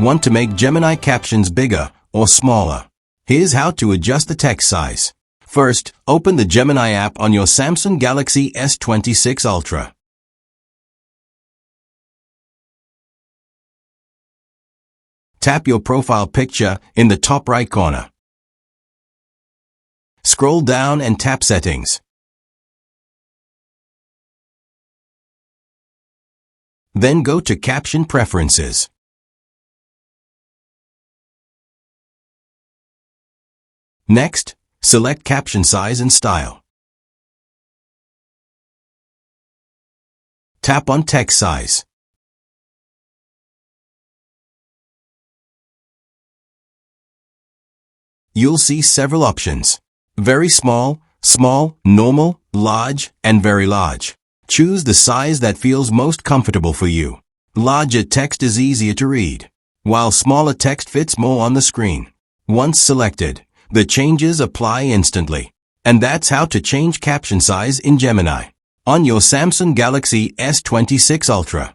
Want to make Gemini captions bigger or smaller? Here's how to adjust the text size. First, open the Gemini app on your Samsung Galaxy S26 Ultra. Tap your profile picture in the top right corner. Scroll down and tap Settings. Then go to Caption Preferences. Next, select Caption Size and Style. Tap on Text Size. You'll see several options: very small, small, normal, large, and very large. Choose the size that feels most comfortable for you. Larger text is easier to read, while smaller text fits more on the screen. Once selected, the changes apply instantly. And that's how to change caption size in Gemini on your Samsung Galaxy S26 Ultra.